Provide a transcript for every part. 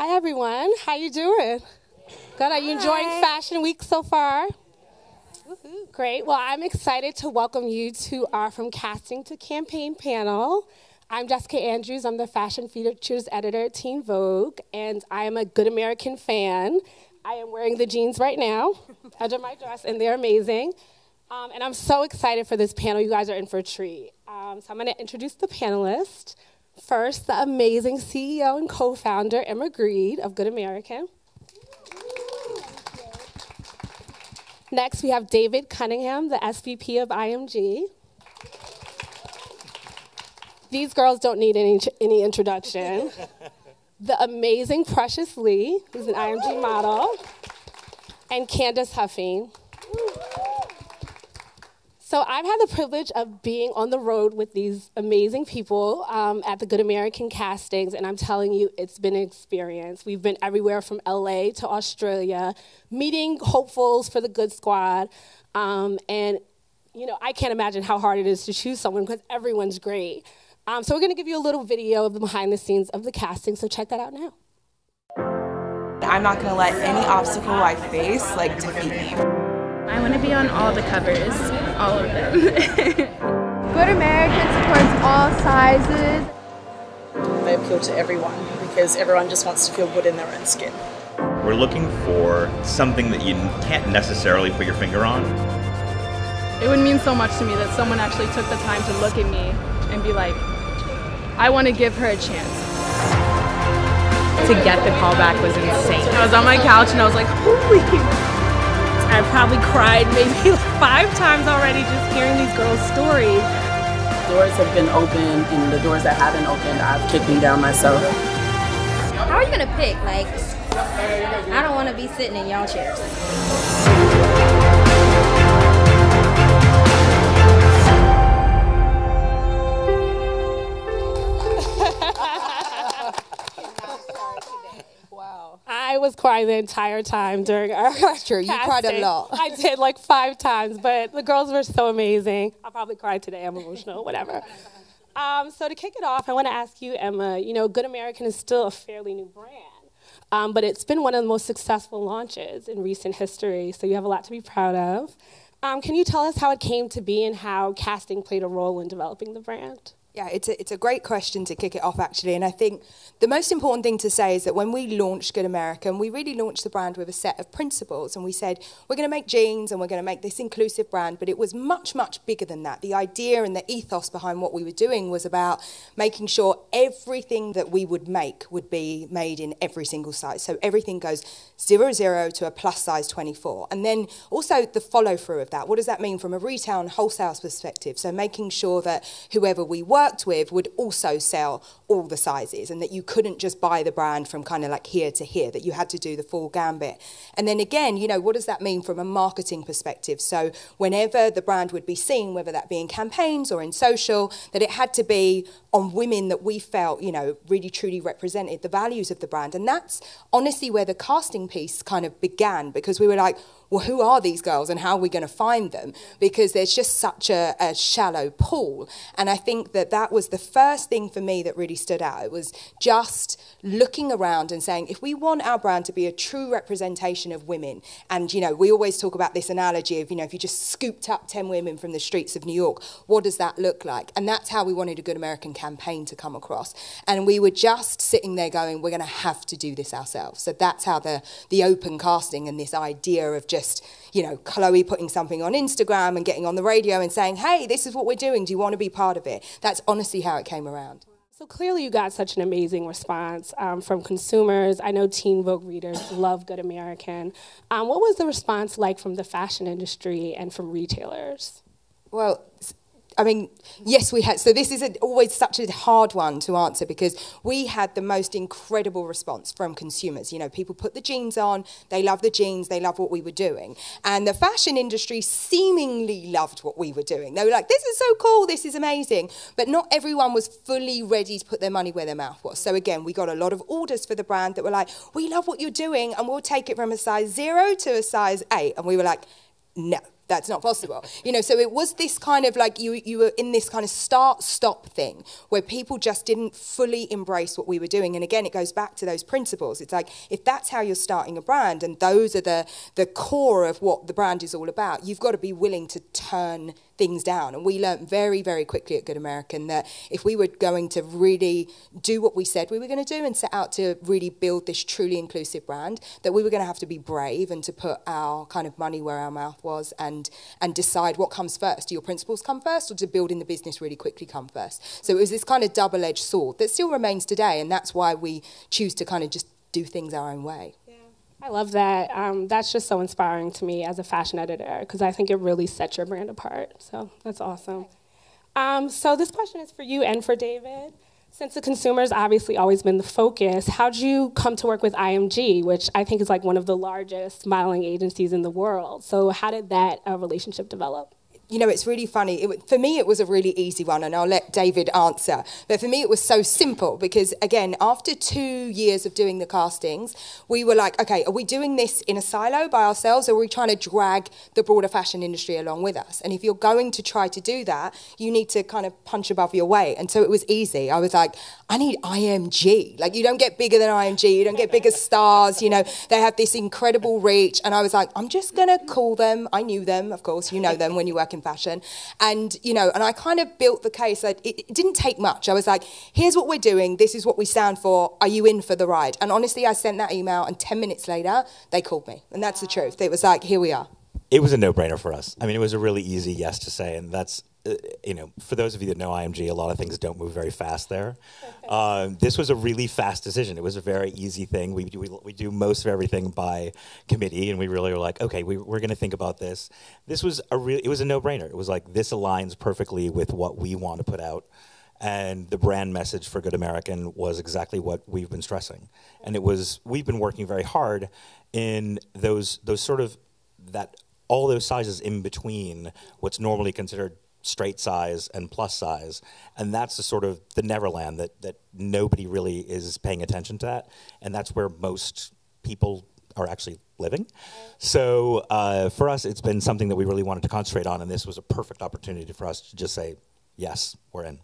Hi everyone, how you doing? Good, are you enjoying Fashion Week so far? Great, well I'm excited to welcome you to our From Casting to Campaign panel. I'm Jessica Andrews, I'm the Fashion Features Editor at Teen Vogue, and I am a Good American fan. I am wearing the jeans right now under my dress, and they're amazing. And I'm so excited for this panel. You guys are in for a treat. So I'm going to introduce the panelists. First, the amazing CEO and co-founder, Emma Greed of Good American. Next, we have David Cunningham, the SVP of IMG. These girls don't need any introduction. The amazing Precious Lee, who's an IMG model, and Candace Huffing. So I've had the privilege of being on the road with these amazing people at the Good American castings, and I'm telling you, it's been an experience. We've been everywhere from LA to Australia, meeting hopefuls for the Good Squad, and you know, I can't imagine how hard it is to choose someone because everyone's great. So we're gonna give you a little video of the behind the scenes of the casting, so check that out now. I'm not gonna let any obstacle I face defeat me. I want to be on all the covers, all of them. Good American supports all sizes. They appeal to everyone because everyone just wants to feel good in their own skin. We're looking for something that you can't necessarily put your finger on. It would mean so much to me that someone actually took the time to look at me and be like, I want to give her a chance. To get the call back was insane. I was on my couch and I was like, holy. I probably cried maybe 5 times already just hearing these girls' stories. Doors have been opened, and the doors that haven't opened, I've kicked them down myself. How are you gonna pick? I don't want to be sitting in y'all chairs. I was crying the entire time during our True, you cried a lot. I did 5 times, but the girls were so amazing. I'll probably cry today, I'm emotional, whatever. So to kick it off, I want to ask you, Emma, you know, Good American is still a fairly new brand, but it's been one of the most successful launches in recent history, so you have a lot to be proud of. Can you tell us how it came to be and how casting played a role in developing the brand? Yeah, it's a great question to kick it off, actually. And I think the most important thing to say is that when we launched Good American, we really launched the brand with a set of principles. And we said, we're going to make jeans and we're going to make this inclusive brand. But it was much, much bigger than that. The idea and the ethos behind what we were doing was about making sure everything that we would make would be made in every single size. So everything goes 00 to a plus size 24. And then also the follow through of that. What does that mean from a retail and wholesale perspective? So making sure that whoever we worked with would also sell all the sizes, and that you couldn't just buy the brand from kind of here to here, that you had to do the full gambit. And then again, you know, what does that mean from a marketing perspective? So whenever the brand would be seen, whether that be in campaigns or in social, that it had to be on women that we felt, you know, really truly represented the values of the brand. And that's honestly where the casting piece kind of began, because we were like, well, who are these girls and how are we going to find them? Because there's just such a shallow pool. And I think that was the first thing for me that really stood out. It was just looking around and saying, if we want our brand to be a true representation of women, and, you know, we always talk about this analogy of, you know, if you just scooped up 10 women from the streets of New York, what does that look like? And that's how we wanted a Good American campaign to come across. And we were just sitting there going, we're going to have to do this ourselves. So that's how the open casting and this idea of just, you know, Chloe putting something on Instagram and getting on the radio and saying, hey, this is what we're doing. Do you want to be part of it? That's honestly how it came around. So clearly you got such an amazing response from consumers. I know Teen Vogue readers love Good American. What was the response like from the fashion industry and from retailers? Well, I mean, yes, we had. So this is always such a hard one to answer, because we had the most incredible response from consumers. You know, people put the jeans on, they love the jeans, they love what we were doing. And the fashion industry seemingly loved what we were doing. They were like, this is so cool, this is amazing. But not everyone was fully ready to put their money where their mouth was. So again, we got a lot of orders for the brand that were like, we love what you're doing and we'll take it from a size 0 to a size 8. And we were like, no. That's not possible. You know, so it was this kind of like you were in this kind of start-stop thing where people just didn't fully embrace what we were doing. And again, it goes back to those principles. It's like, if that's how you're starting a brand and those are the core of what the brand is all about, you've got to be willing to turn things down. And we learned very, very quickly at Good American that if we were going to really do what we said we were going to do and set out to really build this truly inclusive brand, that we were going to have to be brave and to put our kind of money where our mouth was and decide what comes first. Do your principles come first, or do building the business really quickly come first? So it was this kind of double-edged sword that still remains today, and that's why we choose to kind of just do things our own way. I love that. That's just so inspiring to me as a fashion editor, because I think it really sets your brand apart. So that's awesome. So this question is for you and for David. Since the consumer's obviously always been the focus, how'd you come to work with IMG, which I think is like one of the largest modeling agencies in the world? So how did that relationship develop? You know, it's really funny. For me, it was a really easy one, and I'll let David answer. But for me, it was so simple because, again, after 2 years of doing the castings, we were like, okay, are we doing this in a silo by ourselves, or are we trying to drag the broader fashion industry along with us? And if you're going to try to do that, you need to kind of punch above your weight. And so it was easy. I was like, I need IMG. Like, you don't get bigger than IMG. You don't get bigger stars. You know, they have this incredible reach. And I was like, I'm just going to call them. I knew them, of course. You know them when you work in fashion. And, you know, and I kind of built the case that it didn't take much. I was like, here's what we're doing. This is what we stand for. Are you in for the ride? And honestly, I sent that email, and 10 minutes later, they called me. And that's the truth. It was like, here we are. It was a no-brainer for us. I mean, it was a really easy yes to say, and that's, you know, for those of you that know IMG, a lot of things don't move very fast there. This was a really fast decision. It was a very easy thing. We do most of everything by committee, and we really were like, okay, we're going to think about this. This was it was a no-brainer. It was like, this aligns perfectly with what we want to put out. And the brand message for Good American was exactly what we've been stressing. And we've been working very hard in those sort of, all those sizes in between what's normally considered straight size and plus size, and that's the sort of the Neverland that nobody really is paying attention to that, and that's where most people are actually living. So for us, it's been something that we really wanted to concentrate on, and this was a perfect opportunity for us to just say, yes, we're in.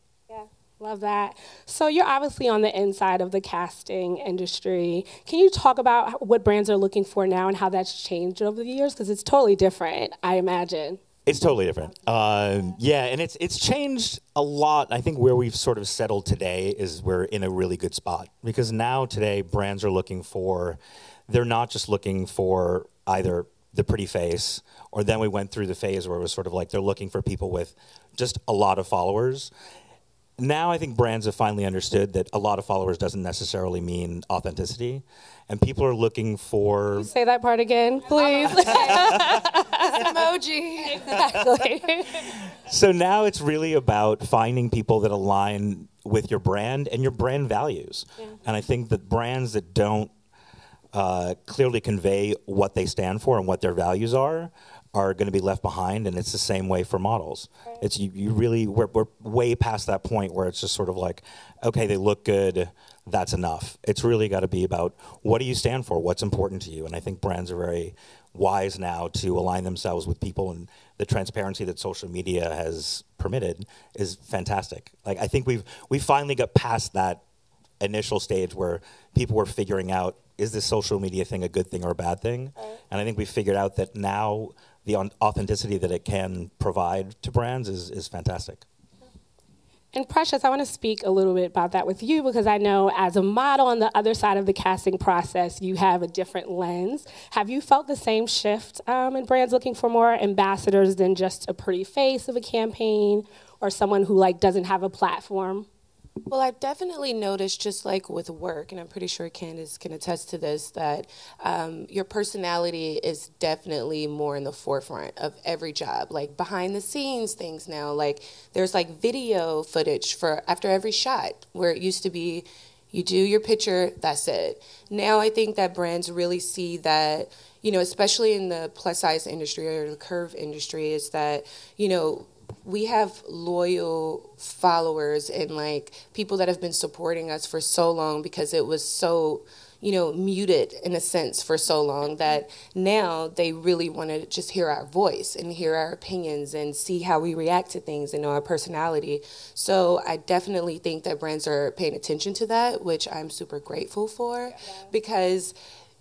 Love that. So you're obviously on the inside of the casting industry. Can you talk about what brands are looking for now and how that's changed over the years? Because it's totally different, I imagine. It's totally different. Yeah, and it's changed a lot. I think where we've sort of settled today is we're in a really good spot. Because now today, brands are looking for, they're not just looking for either the pretty face, or then we went through the phase where it was sort of like they're looking for people with just a lot of followers. Now I think brands have finally understood that a lot of followers doesn't necessarily mean authenticity, and people are looking for... Can you say that part again, please? Emoji. Exactly. So now it's really about finding people that align with your brand and your brand values. Yeah. And I think that brands that don't clearly convey what they stand for and what their values are going to be left behind, and it's the same way for models. Right. It's we're way past that point where it's just sort of like, okay, they look good, that's enough. It's really got to be about, what do you stand for, what's important to you, and I think brands are very wise now to align themselves with people, and the transparency that social media has permitted is fantastic. Like, I think we finally got past that initial stage where people were figuring out, is this social media thing a good thing or a bad thing? Right. And I think we figured out that now the authenticity that it can provide to brands is fantastic. And Precious, I want to speak a little bit about that with you, because I know as a model on the other side of the casting process, you have a different lens. Have you felt the same shift in brands looking for more ambassadors than just a pretty face of a campaign, or someone who doesn't have a platform? Well, I've definitely noticed, just like with work, and I'm pretty sure Candace can attest to this, that your personality is definitely more in the forefront of every job. Like behind the scenes things now, like there's video footage for after every shot, where it used to be you do your picture, that's it. Now I think that brands really see that, especially in the plus size industry or the curve industry, is that, we have loyal followers and people that have been supporting us for so long, because it was so, muted in a sense for so long that now they really want to just hear our voice and hear our opinions and see how we react to things and know our personality. So I definitely think that brands are paying attention to that, which I'm super grateful for, because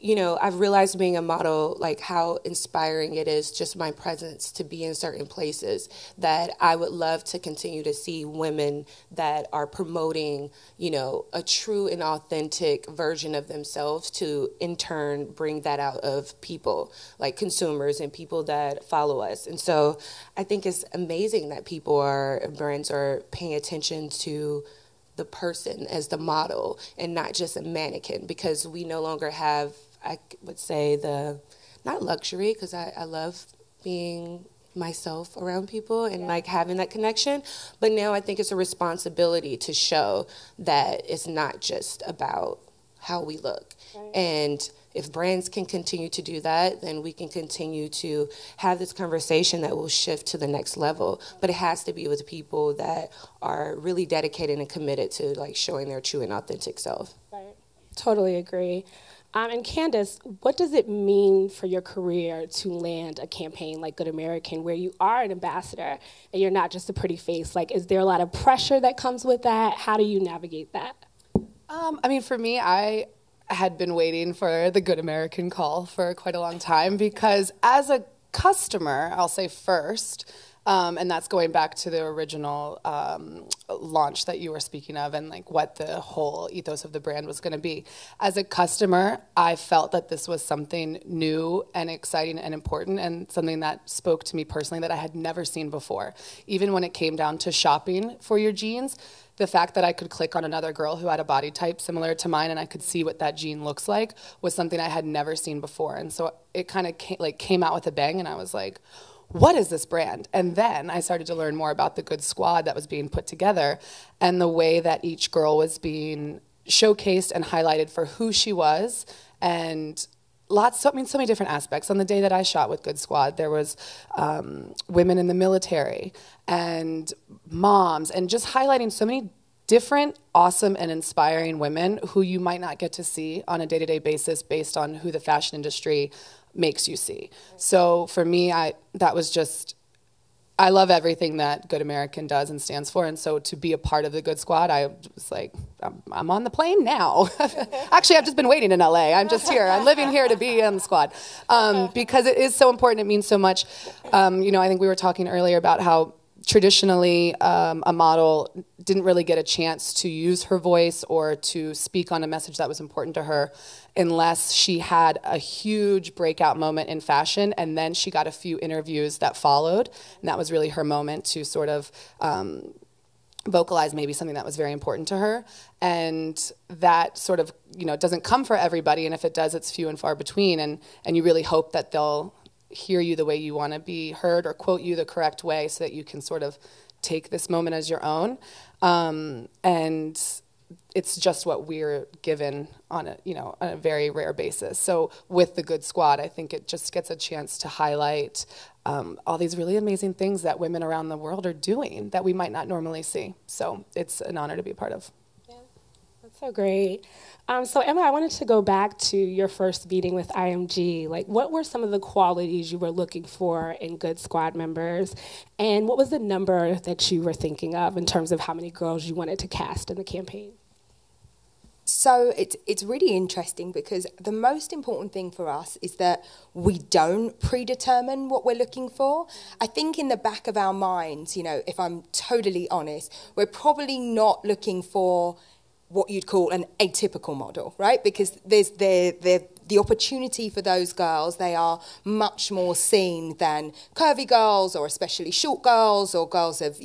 I've realized being a model, like how inspiring it is, just my presence to be in certain places, that I would love to continue to see women that are promoting, a true and authentic version of themselves to in turn bring that out of people, like consumers and people that follow us. And so I think it's amazing that brands are paying attention to the person as the model and not just a mannequin, because we no longer have, I would say, not luxury, because I love being myself around people and like having that connection, but now I think it's a responsibility to show that it's not just about how we look. Right. And if brands can continue to do that, then we can continue to have this conversation that will shift to the next level. But it has to be with people that are really dedicated and committed to like showing their true and authentic self. Right. Totally agree. And Candace, what does it mean for your career to land a campaign like Good American, where you are an ambassador and you're not just a pretty face? Like, is there a lot of pressure that comes with that? How do you navigate that? For me, I had been waiting for the Good American call for quite a long time, because as a customer, I'll say first, and that's going back to the original launch that you were speaking of and like what the whole ethos of the brand was going to be. As a customer, I felt that this was something new and exciting and important, and something that spoke to me personally that I had never seen before. Even when it came down to shopping for your jeans, the fact that I could click on another girl who had a body type similar to mine and I could see what that jean looks like was something I had never seen before. And so it kind of came out with a bang, and I was like, what is this brand? And then I started to learn more about the Good Squad that was being put together and the way that each girl was being showcased and highlighted for who she was, and so many different aspects. On the day that I shot with Good Squad, there was women in the military and moms, and just highlighting so many different, awesome, and inspiring women who you might not get to see on a day-to-day basis based on who the fashion industry makes you see. So for me, I love everything that Good American does and stands for, and so to be a part of the Good Squad, I was like, I'm on the plane now. Actually, I've just been waiting in LA. I'm just here. I'm living here to be on the squad, because it is so important. It means so much. I think we were talking earlier about how traditionally a model didn't really get a chance to use her voice or to speak on a message that was important to her unless she had a huge breakout moment in fashion, and then she got a few interviews that followed, and that was really her moment to sort of vocalize maybe something that was very important to her. And that sort of, doesn't come for everybody, and if it does, it's few and far between, and you really hope that they'll hear you the way you want to be heard or quote you the correct way so that you can sort of take this moment as your own. And it's just what we're given on a very rare basis. So with the Good Squad, I think it just gets a chance to highlight all these really amazing things that women around the world are doing that we might not normally see. So it's an honor to be a part of. Yeah, that's so great. So Emma, I wanted to go back to your first meeting with IMG. Like, what were some of the qualities you were looking for in Good Squad members? And what was the number that you were thinking of in terms of how many girls you wanted to cast in the campaign? So it's really interesting, because the most important thing for us is that we don't predetermine what we're looking for. I think in the back of our minds, if I'm totally honest, we're probably not looking for what you'd call an atypical model, right? Because there's the opportunity for those girls, they are much more seen than curvy girls or especially short girls or girls of,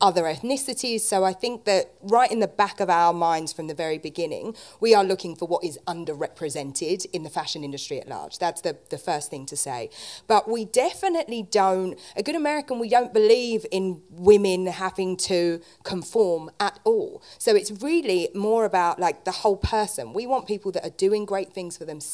other ethnicities. So I think that right in the back of our minds from the very beginning, we are looking for what is underrepresented in the fashion industry at large. That's the first thing to say. But we definitely don't, a Good American, we don't believe in women having to conform at all. So it's really more about like the whole person. We want people that are doing great things for themselves,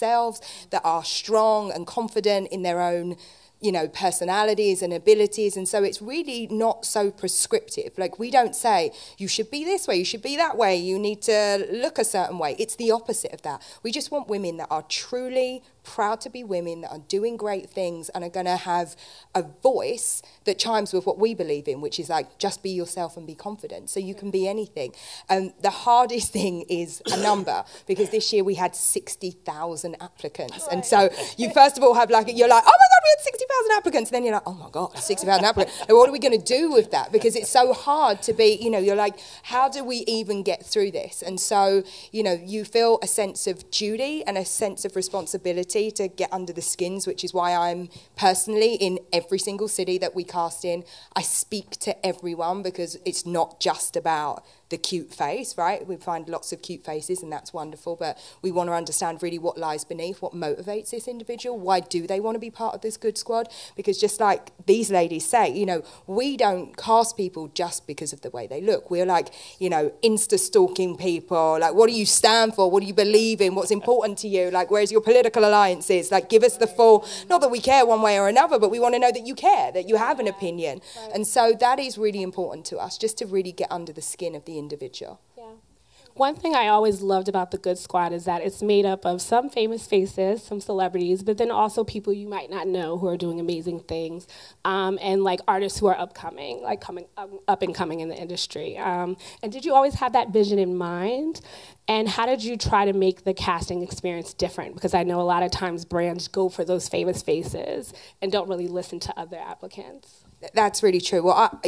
that are strong and confident in their own you know, personalities and abilities. And so it's really not so prescriptive. Like, we don't say, you should be this way, you should be that way, you need to look a certain way. It's the opposite of that. We just want women that are truly proud to be women, that are doing great things and are going to have a voice that chimes with what we believe in, which is like, just be yourself and be confident. So you can be anything. The hardest thing is a number, because this year we had 60,000 applicants. And so you first of all have like, you're like, oh my God, we had 60,000 applicants. And then you're like, oh my God, 60,000 applicants. And what are we going to do with that? Because it's so hard to be, you know, you're like, how do we even get through this? And so, you know, you feel a sense of duty and a sense of responsibility to get under the skins, which is why I'm personally in every single city that we cast in. I speak to everyone, because it's not just about the cute face, right? We find lots of cute faces and that's wonderful, but we want to understand really what lies beneath, what motivates this individual, why do they want to be part of this good squad? Because just like these ladies say, you know, we don't cast people just because of the way they look. We're like, you know, Insta-stalking people, like, what do you stand for? What do you believe in? What's important to you? Like, where's your political alliances? Like, give us the full, not that we care one way or another, but we want to know that you care, that you have an opinion. And so that is really important to us, just to really get under the skin of the individual. Yeah. One thing I always loved about the Good Squad is that it's made up of some famous faces, some celebrities, but then also people you might not know who are doing amazing things, and like artists who are upcoming, like up and coming in the industry. And did you always have that vision in mind? And how did you try to make the casting experience different? Because I know a lot of times brands go for those famous faces and don't really listen to other applicants. That's really true. Well,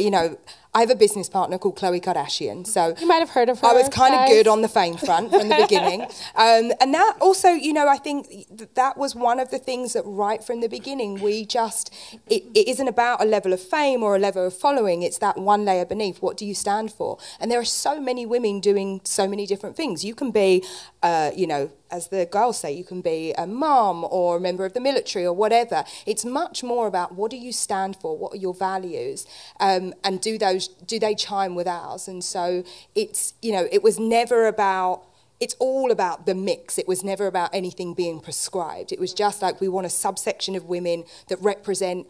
I have a business partner called Khloe Kardashian. So you might have heard of her. I was kind of good on the fame front from the beginning. And that also, you know, I think that was one of the things that right from the beginning, it isn't about a level of fame or a level of following. It's that one layer beneath. What do you stand for? And there are so many women doing so many different things. You can be, you know, as the girls say, you can be a mom or a member of the military or whatever. It's much more about what do you stand for, what are your values, and do they chime with ours? And so it's, you know, it was never about, it's all about the mix. It was never about anything being prescribed. It was just like, we want a subsection of women that represent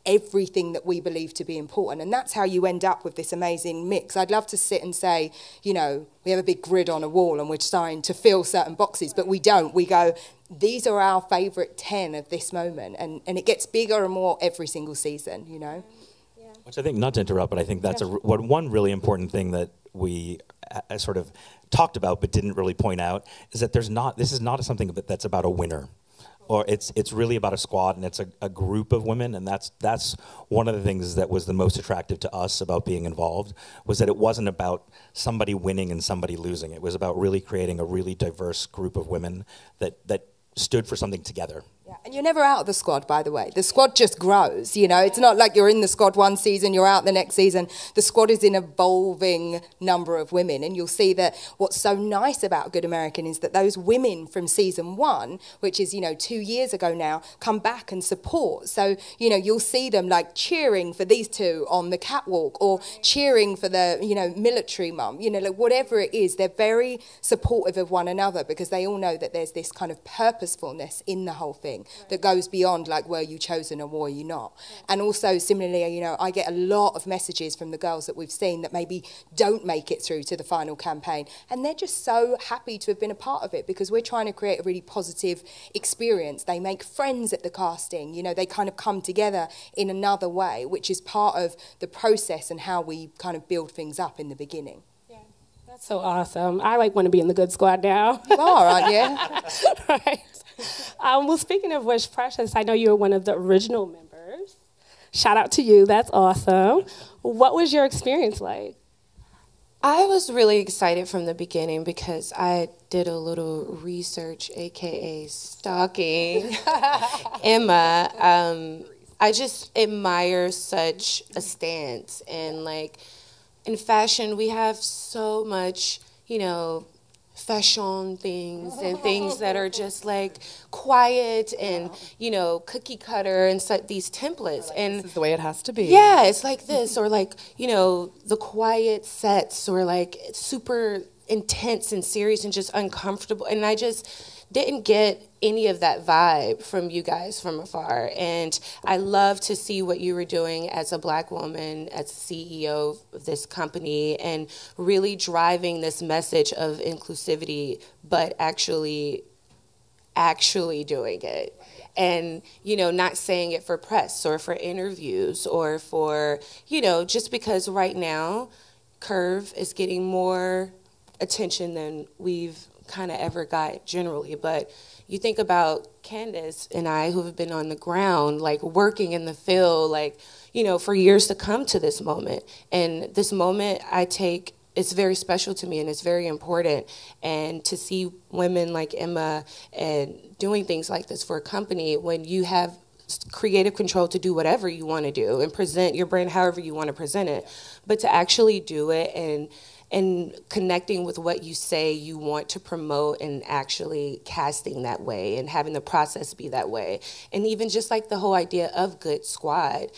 everything that we believe to be important. And that's how you end up with this amazing mix. I'd love to sit and say, you know, we have a big grid on a wall and we're trying to fill certain boxes, but we don't. We go, these are our favourite 10 of this moment. And it gets bigger and more every single season, you know? Which I think, not to interrupt, but I think that's one really important thing that we sort of talked about but didn't really point out is that this is not something that's about a winner. Or it's really about a squad, and it's a group of women, and that's one of the things that was the most attractive to us about being involved, was that it wasn't about somebody winning and somebody losing. It was about really creating a really diverse group of women that stood for something together. Yeah, and you're never out of the squad, by the way. The squad just grows, you know. It's not like you're in the squad one season, you're out the next season. The squad is an evolving number of women, and you'll see that what's so nice about Good American is that those women from season 1, which is, you know, 2 years ago now, come back and support. So, you know, you'll see them like cheering for these two on the catwalk, or cheering for the, you know, military mum, you know, like whatever it is. They're very supportive of one another, because they all know that there's this kind of purposefulness in the whole thing that goes beyond like, were you chosen or were you not? And also similarly, you know, I get a lot of messages from the girls that we've seen that maybe don't make it through to the final campaign, and they're just so happy to have been a part of it, because we're trying to create a really positive experience. They make friends at the casting, you know, they kind of come together in another way, which is part of the process and how we kind of build things up in the beginning. That's so awesome. I want to be in the Good Squad now. You are, aren't you? Right. Well, speaking of which, Precious, I know you were one of the original members. Shout out to you. That's awesome. What was your experience like? I was really excited from the beginning because I did a little research, aka stalking Emma. I just admire such a stance, and like in fashion, we have so much, you know, fashion things and things that are just like quiet and, you know, cookie cutter and these templates. Like, and this is the way it has to be. Yeah, it's like this, or like, you know, the quiet sets, or like super intense and serious and just uncomfortable. And didn't get any of that vibe from you guys from afar. And I love to see what you were doing as a Black woman, as CEO of this company, and really driving this message of inclusivity, but actually doing it. And, you know, not saying it for press or for interviews or for, you know, just because right now Curve is getting more attention than we've kind of ever got generally. But you think about Candace and I, who have been on the ground, like working in the field, like, you know, for years to come to this moment. And this moment I take, it's very special to me and it's very important. And to see women like Emma and doing things like this for a company when you have creative control to do whatever you want to do and present your brand however you want to present it, but to actually do it and connecting with what you say you want to promote and actually casting that way and having the process be that way. And even just like the whole idea of Good Squad,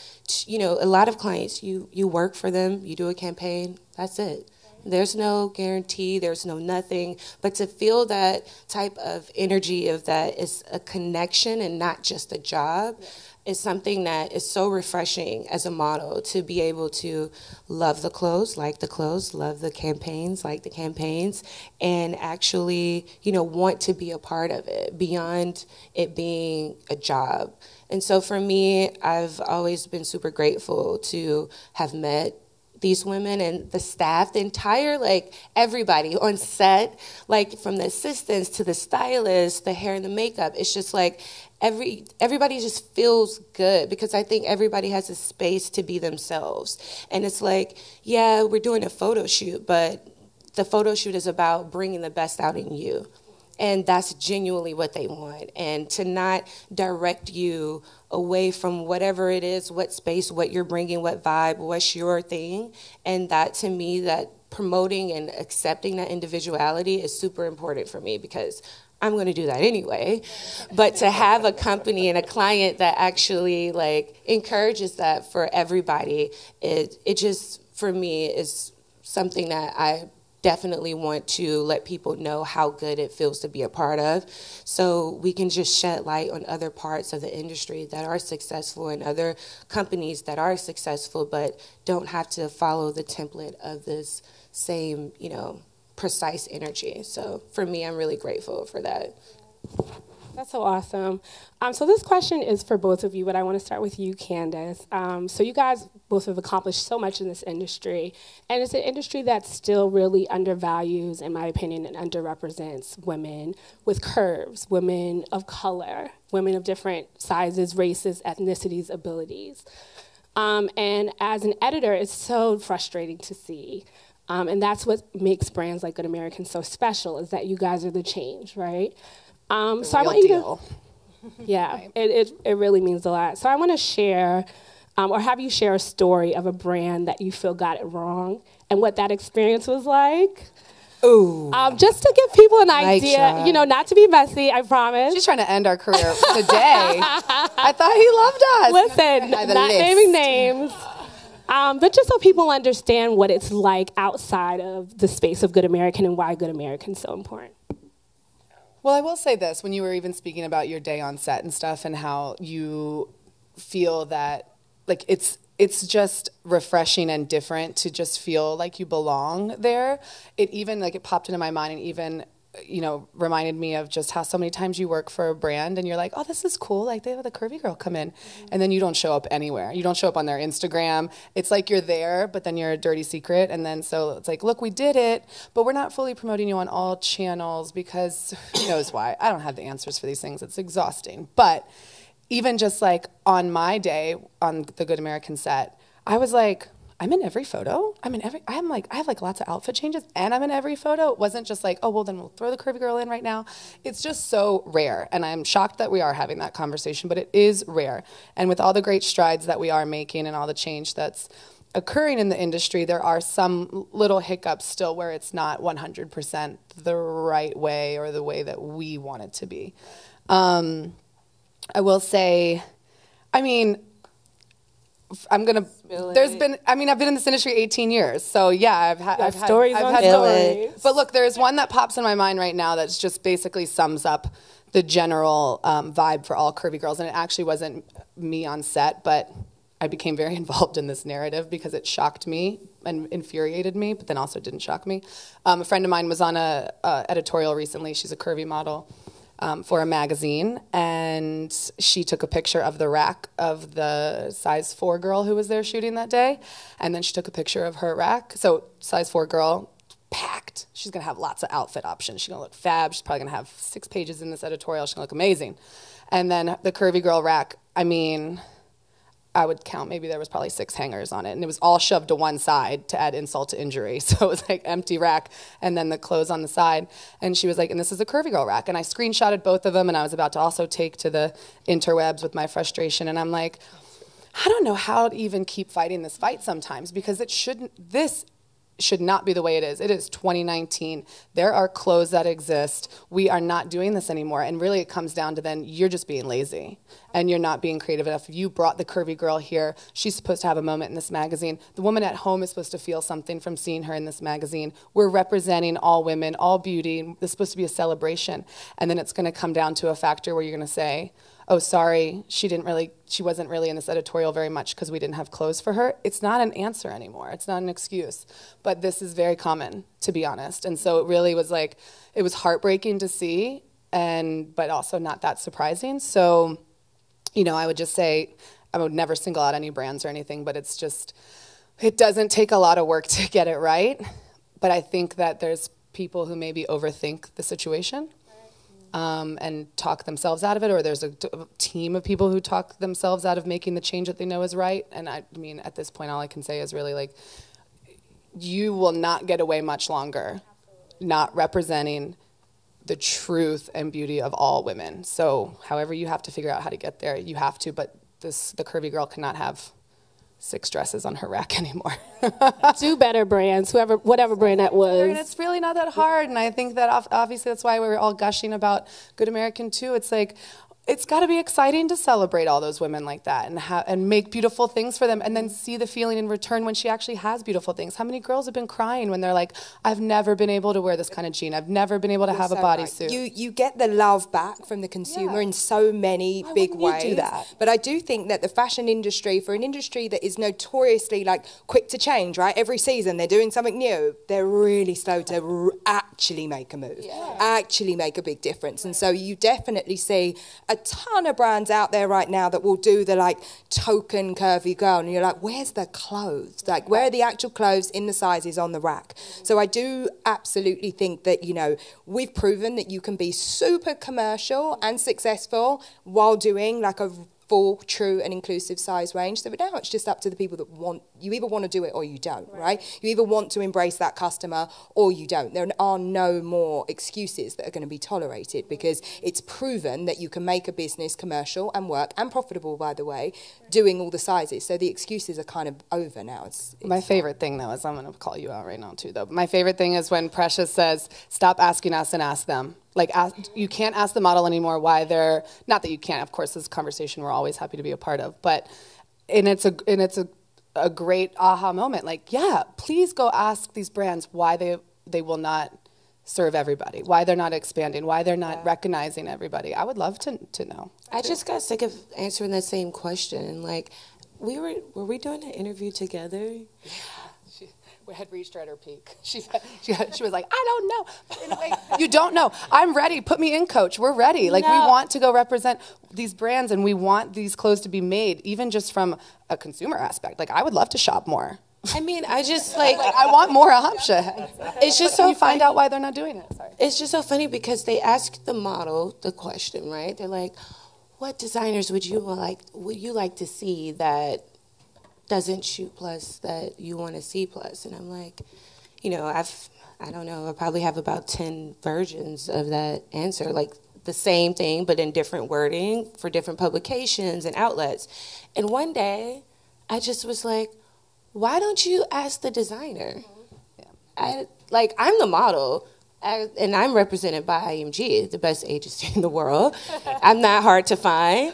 you know, a lot of clients, you work for them, you do a campaign, that's it. There's no guarantee, there's no nothing, but to feel that type of energy of that is a connection and not just a job is something that is so refreshing as a model, to be able to love the clothes, like the clothes, love the campaigns, like the campaigns, and actually, you know, want to be a part of it beyond it being a job. And so for me, I've always been super grateful to have met these women and the staff, the entire, like, everybody on set, like from the assistants to the stylists, the hair and the makeup. It's just like everybody just feels good because I think everybody has a space to be themselves. And it's like, yeah, we're doing a photo shoot, but the photo shoot is about bringing the best out in you. And that's genuinely what they want. And to not direct you away from whatever it is, what space, what you're bringing, what vibe, what's your thing. And that, to me, that promoting and accepting that individuality is super important for me because I'm going to do that anyway. But to have a company and a client that actually, like, encourages that for everybody, it just, for me, is something that I definitely want to let people know how good it feels to be a part of, so we can just shed light on other parts of the industry that are successful and other companies that are successful but don't have to follow the template of this same, you know, precise energy. So for me, I'm really grateful for that. That's so awesome. So this question is for both of you, but I want to start with you, Candace. So you guys both have accomplished so much in this industry, and it's an industry that still really undervalues, in my opinion, and underrepresents women with curves, women of color, women of different sizes, races, ethnicities, abilities. And as an editor, it's so frustrating to see. And that's what makes brands like Good American so special, is that you guys are the change, right? So I want you to, yeah, right. It really means a lot. So I want to share, or have you share a story of a brand that you feel got it wrong and what that experience was like. Ooh. Just to give people an idea, you know, not to be messy, I promise. She's trying to end our career today. I thought he loved us. Listen, not naming names. But just so people understand what it's like outside of the space of Good American and why Good American is so important. Well, I will say this, when you were even speaking about your day on set and stuff and how you feel that, like, it's just refreshing and different to just feel like you belong there. It even, like, it popped into my mind and even, you know, reminded me of just how so many times you work for a brand and you're like, oh, this is cool. Like, they have the curvy girl come in. Mm-hmm. And then you don't show up anywhere. You don't show up on their Instagram. It's like you're there, but then you're a dirty secret. And then so it's like, look, we did it, but we're not fully promoting you on all channels because who knows why. I don't have the answers for these things. It's exhausting. But even just like on my day on the Good American set, I was like, I'm in every photo. I have like lots of outfit changes and I'm in every photo. It wasn't just like, oh, well, then we'll throw the curvy girl in right now. It's just so rare. And I'm shocked that we are having that conversation, but it is rare. And with all the great strides that we are making and all the change that's occurring in the industry, there are some little hiccups still where it's not 100% the right way or the way that we want it to be. I will say, I mean, I've been in this industry 18 years, so yeah, I've had stories. But look, there's one that pops in my mind right now that's just basically sums up the general vibe for all curvy girls, and it actually wasn't me on set, but I became very involved in this narrative because it shocked me and infuriated me, but then also didn't shock me. A friend of mine was on a editorial recently. She's a curvy model for a magazine, and she took a picture of the rack of the size 4 girl who was there shooting that day, and then she took a picture of her rack. So size 4 girl, packed. She's going to have lots of outfit options. She's going to look fab. She's probably going to have 6 pages in this editorial. She's going to look amazing. And then the curvy girl rack, I mean, I would count, maybe there was probably 6 hangers on it, and it was all shoved to one side to add insult to injury. So it was like empty rack and then the clothes on the side. And she was like, and this is a curvy girl rack. And I screenshotted both of them, and I was about to also take to the interwebs with my frustration. And I'm like, I don't know how to even keep fighting this fight sometimes, because this should not be the way it is. It is 2019. There are clothes that exist. We are not doing this anymore. And really it comes down to then you're just being lazy and you're not being creative enough. You brought the curvy girl here. She's supposed to have a moment in this magazine. The woman at home is supposed to feel something from seeing her in this magazine. We're representing all women, all beauty. This is supposed to be a celebration. And then it's going to come down to a factor where you're going to say, oh, sorry, she wasn't really in this editorial very much because we didn't have clothes for her. It's not an answer anymore. It's not an excuse. But this is very common, to be honest. And so it really was like, it was heartbreaking to see, but also not that surprising. So, I would just say, I would never single out any brands or anything, but it's just, it doesn't take a lot of work to get it right. But I think that there's people who maybe overthink the situation. And talk themselves out of it, or there's a team of people who talk themselves out of making the change that they know is right. And I mean, at this point, all I can say is really like, you will not get away much longer not representing the truth and beauty of all women. So however you have to figure out how to get there, you have to, but the curvy girl cannot have 6 dresses on her rack anymore. Do better, brands, whatever brand that was. And it's really not that hard, and I think that obviously that's why we're all gushing about Good American too. It's like, it's got to be exciting to celebrate all those women like that and make beautiful things for them, and then see the feeling in return when she actually has beautiful things. How many girls have been crying when they're like, I've never been able to wear this kind of jean. I've never been able to have a bodysuit. Right. You get the love back from the consumer in so many big ways. You do that? But I do think that the fashion industry, for an industry that is notoriously like quick to change, right? Every season they're doing something new. They're really slow to actually make a move, actually make a big difference. And so you definitely see a ton of brands out there right now that will do the like token curvy girl, and you're like, where's the clothes? Like, where are the actual clothes in the sizes on the rack? So I do absolutely think that, we've proven that you can be super commercial and successful while doing like a full, true and inclusive size range. So now it's just up to the people that you either want to do it or you don't, right? You either want to embrace that customer or you don't. There are no more excuses that are going to be tolerated, because it's proven that you can make a business commercial and work, and profitable, by the way, doing all the sizes. So the excuses are kind of over now. My favorite thing, though, is, I'm going to call you out right now, too, though. My favorite thing is when Precious says, stop asking us and ask them. Like, you can't ask the model anymore why they're, not that you can't, of course, this is a conversation we're always happy to be a part of, but, and it's a great aha moment. Like, yeah, please go ask these brands why they will not serve everybody, why they're not expanding, why they're not recognizing everybody. I would love to know. I just got sick of answering that same question. Like, were we doing an interview together? Yeah. We had reached her at her peak. She was like, I don't know. But in a way, you don't know. I'm ready. Put me in, coach. We're ready. Like, we want to go represent these brands, and we want these clothes to be made, even just from a consumer aspect. Like, I would love to shop more. I mean, I just like I want more options. It's just so you find out why they're not doing it. Sorry. It's just so funny because they ask the model the question, right? They're like, what designers would you like to see that doesn't shoot plus that you want to see plus? And I'm like, I don't know, I probably have about 10 versions of that answer, like the same thing but in different wording for different publications and outlets. And one day I just was like, why don't you ask the designer? I'm the model. and I'm represented by IMG, the best agency in the world. I'm not hard to find.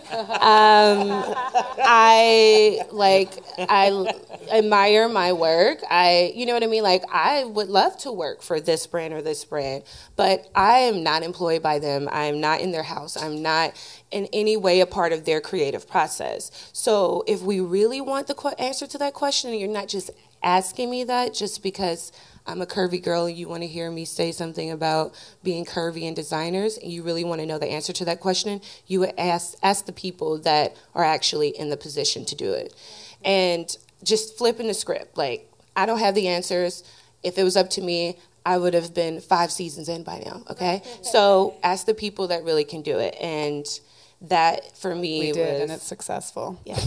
I admire my work. You know what I mean? Like, I would love to work for this brand or this brand, but I am not employed by them. I'm not in their house. I'm not in any way a part of their creative process. So if we really want the answer to that question, and you're not just asking me that just because I'm a curvy girl and you want to hear me say something about being curvy and designers, and you really want to know the answer to that question, you would ask the people that are actually in the position to do it. And just flipping the script. Like, I don't have the answers. If it was up to me, I would have been 5 seasons in by now, okay? So ask the people that really can do it. And that, for me, we did, and it's successful. Yeah.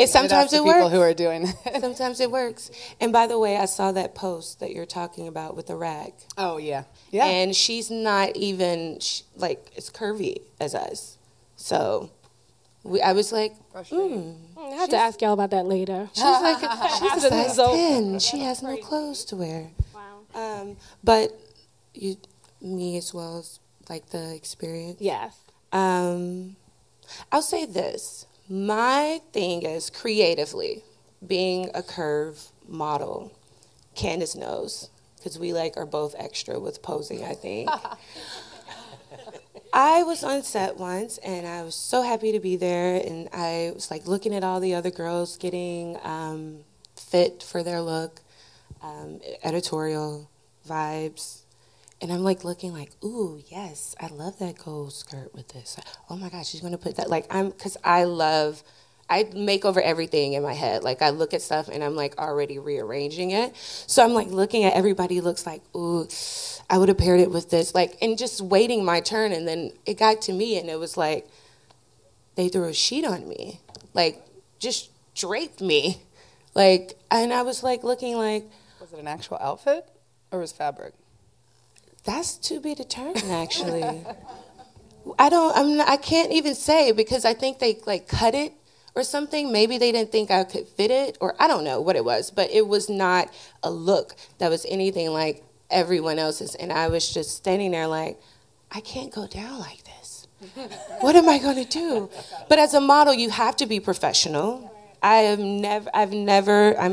Sometimes it works. People who are doing it. Sometimes it works. And by the way, I saw that post that you're talking about with the rag. Oh, yeah. Yeah. And she's not even, as curvy as us. So I was like, I have to ask y'all about that later. She's like, she's a size 10. She has no clothes to wear. Wow. But me as well as, like, the experience. Yes. I'll say this. My thing is, creatively, being a curve model, Candace knows, because we are both extra with posing, I think. I was on set once, and I was so happy to be there, and I was looking at all the other girls getting fit for their look, editorial vibes. And I'm looking ooh, yes, I love that gold skirt with this. Oh my gosh, she's gonna put that, because I make over everything in my head. I look at stuff and I'm already rearranging it. So I'm looking at everybody looks like, ooh, I would have paired it with this. And just waiting my turn, and then it got to me and it was they threw a sheet on me. Just draped me. And I was looking Was it an actual outfit or was fabric? That's to be determined, actually. I can't even say, because I think they cut it or something. Maybe they didn't think I could fit it, or I don't know what it was, but it was not a look that was anything like everyone else's. And I was just standing there I can't go down like this. What am I going to do? But as a model, you have to be professional. I'm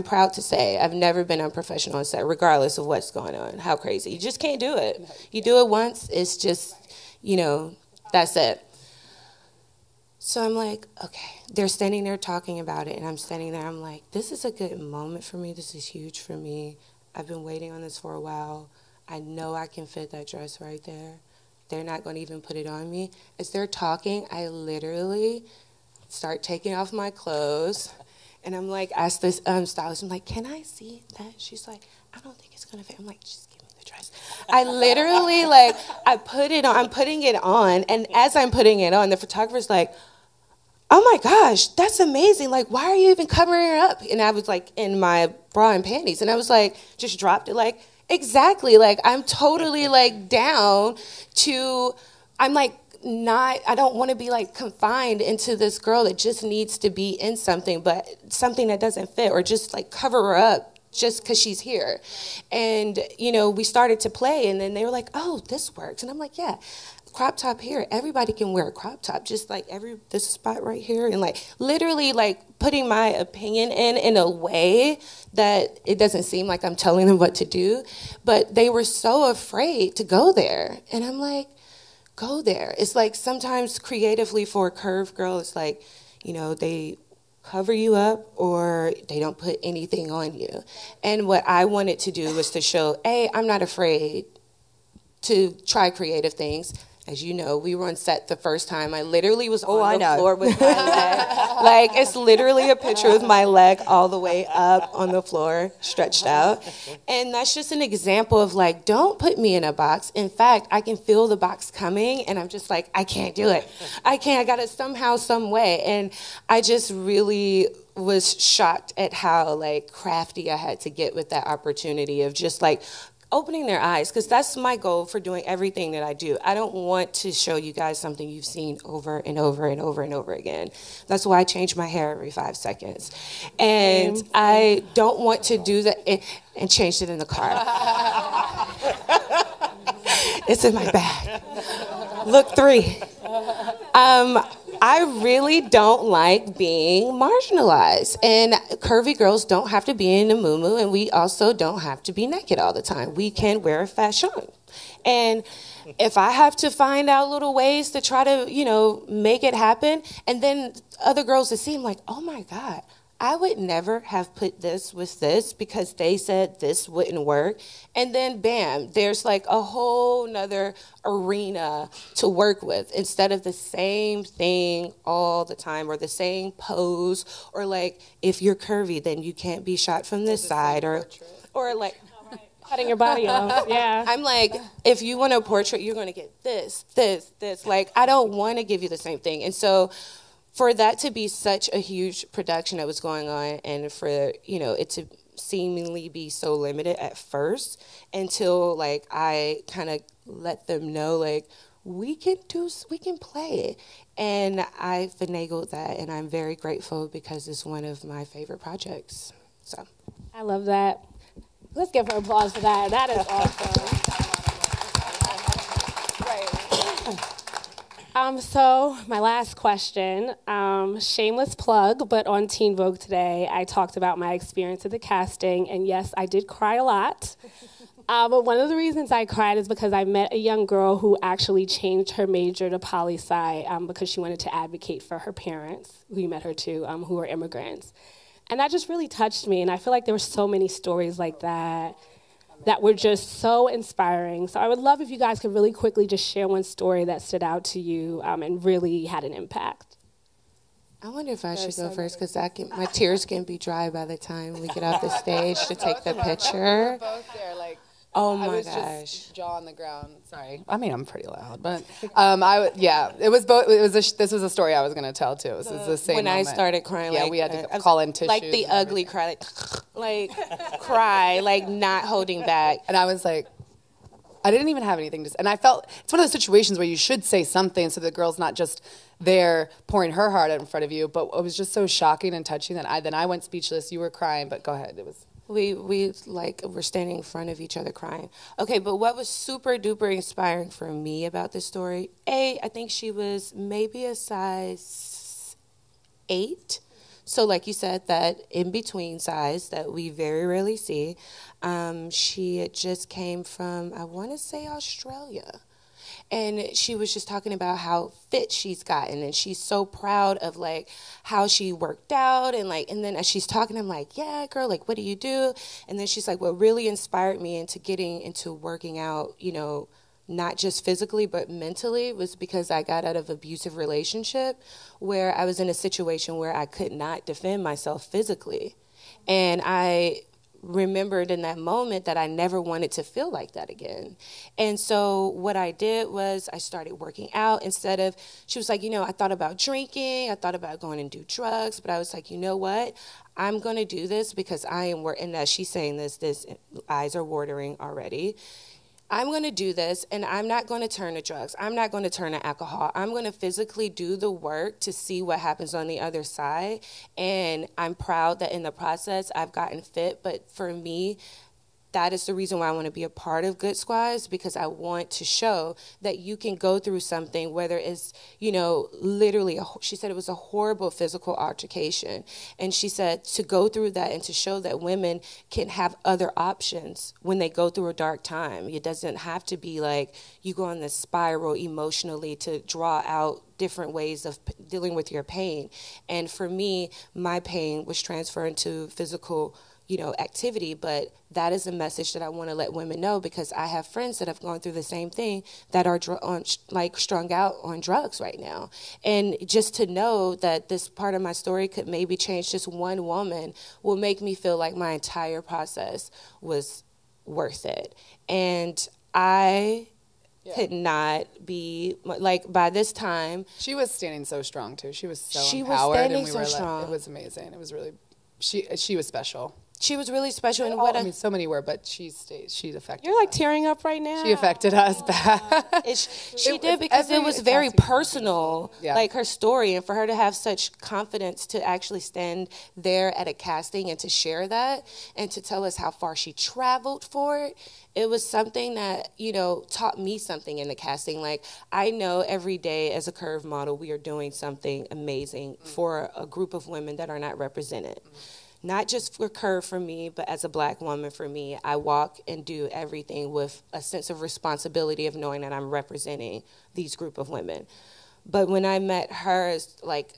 proud to say, I've never been unprofessional on set, regardless of what's going on, how crazy. You just can't do it. You do it once, it's just, that's it. So I'm okay, they're standing there talking about it, and I'm standing there, I'm this is a good moment for me, this is huge for me. I've been waiting on this for a while. I know I can fit that dress right there. They're not going to even put it on me. As they're talking, I literally start taking off my clothes, and I'm ask this stylist, I'm can I see that? She's I don't think it's gonna fit. I'm just give me the dress. I literally I put it on, I'm putting it on, and as I'm putting it on, the photographer's oh my gosh, that's amazing. Why are you even covering her up? And I was in my bra and panties, and I was just dropped it exactly. I'm totally down to, I'm I don't want to be confined into this girl that just needs to be in something, but something that doesn't fit, or just cover her up just because she's here. And, we started to play, and then they were oh, this works. And I'm yeah, crop top here. Everybody can wear a crop top, just this spot right here. And literally putting my opinion in a way that it doesn't seem like I'm telling them what to do. But they were so afraid to go there. And I'm go there. It's sometimes creatively for a curve girl, it's they cover you up or they don't put anything on you. And what I wanted to do was to show, I'm not afraid to try creative things. As you know, we were on set the first time. I literally was on the floor with my leg. It's literally a picture with my leg all the way up on the floor, stretched out. And that's just an example of don't put me in a box. In fact, I can feel the box coming, and I'm just I can't do it. I got it somehow, some way. And I just really was shocked at how crafty I had to get with that opportunity of just opening their eyes, because that's my goal for doing everything that I do. I don't want to show you guys something you've seen over and over and over and over again. That's why I change my hair every 5 seconds. And I don't want to do that and changed it in the car. It's in my bag. Look 3. I really don't like being marginalized. And curvy girls don't have to be in a muumuu, and we also don't have to be naked all the time. We can wear fashion. And if I have to find out little ways to try to, make it happen, and then other girls that seem like, oh my God, I would never have put this with this because they said this wouldn't work. And then bam, there's like a whole nother arena to work with instead of the same thing all the time or the same pose, or like if you're curvy, then you can't be shot from this side, or like cutting your body off. Yeah. I'm like, if you want a portrait, you're going to get this. Like, I don't want to give you the same thing. And so for that to be such a huge production that was going on, and for, it to seemingly be so limited at first until, like, I kind of let them know, like, we can play it. And I finagled that, and I'm very grateful because it's one of my favorite projects. So I love that. Let's give her applause for that. That is awesome. So my last question, shameless plug, but on Teen Vogue today, I talked about my experience at the casting, and yes, I did cry a lot. But one of the reasons I cried is because I met a young girl who actually changed her major to poli-sci because she wanted to advocate for her parents, who you met her too, who are immigrants. And that just really touched me, and I feel like there were so many stories like that that were just so inspiring. So I would love if you guys could really quickly just share one story that stood out to you and really had an impact. I wonder if I should go first, because my tears can be dry by the time we get off the stage to take the picture. Both there, like, oh my I was gosh, just jaw on the ground. Sorry, I mean I'm pretty loud, but it was both. This was a story I was going to tell too. It was the same when moment. I started crying. Yeah, like, we had to call in tissues, like the ugly cry, like cry, like not holding back. And I was like, I didn't even have anything to say. And I felt it's one of those situations where you should say something so the girl's not just there pouring her heart out in front of you. But it was just so shocking and touching that I went speechless. You were crying, but go ahead. It was. We we're standing in front of each other crying. Okay, but what was super duper inspiring for me about this story, I think she was maybe a size 8. So like you said, that in-between size that we very rarely see. She had just came from, I want to say, Australia. And she was just talking about how fit she's gotten, and she's so proud of like how she worked out, and then as she's talking, I'm like, yeah, girl, like what do you do? And then she's like, what really inspired me into getting into working out, not just physically but mentally, was because I got out of an abusive relationship where I was in a situation where I could not defend myself physically, and I remembered in that moment that I never wanted to feel like that again. And so what I did was I started working out instead of, she was like, I thought about drinking, I thought about going and do drugs, but I was like, you know what? I'm going to do this because I am, and as she's saying this eyes are watering already. I'm going to do this, and I'm not going to turn to drugs. I'm not going to turn to alcohol. I'm going to physically do the work to see what happens on the other side, and I'm proud that in the process I've gotten fit. But for me, that is the reason why I want to be a part of Good Squads, because I want to show that you can go through something, whether it's, literally, she said it was a horrible physical altercation. And she said to go through that and to show that women can have other options when they go through a dark time. It doesn't have to be like you go on this spiral emotionally to draw out different ways of dealing with your pain. And for me, my pain was transferred to physical activity, but that is a message that I want to let women know, because I have friends that have gone through the same thing that are strung out on drugs right now. And just to know that this part of my story could maybe change just one woman will make me feel like my entire process was worth it. And I could not be, like, by this time. She was standing so strong too. She was so empowered. She was standing and so strong. It was amazing. It was really, she was special. She was really special. And I mean, so many were, but she affected. You're like tearing up right now. She affected us bad. She did, because it was very personal, like her story, and for her to have such confidence to actually stand there at a casting and to share that and to tell us how far she traveled for it. It was something that, you know, taught me something in the casting. Like, I know every day as a curve model, we are doing something amazing for a group of women that are not represented. Not just for curve for me, but as a black woman for me, I walk and do everything with a sense of responsibility of knowing that I'm representing these group of women. But when I met her, like,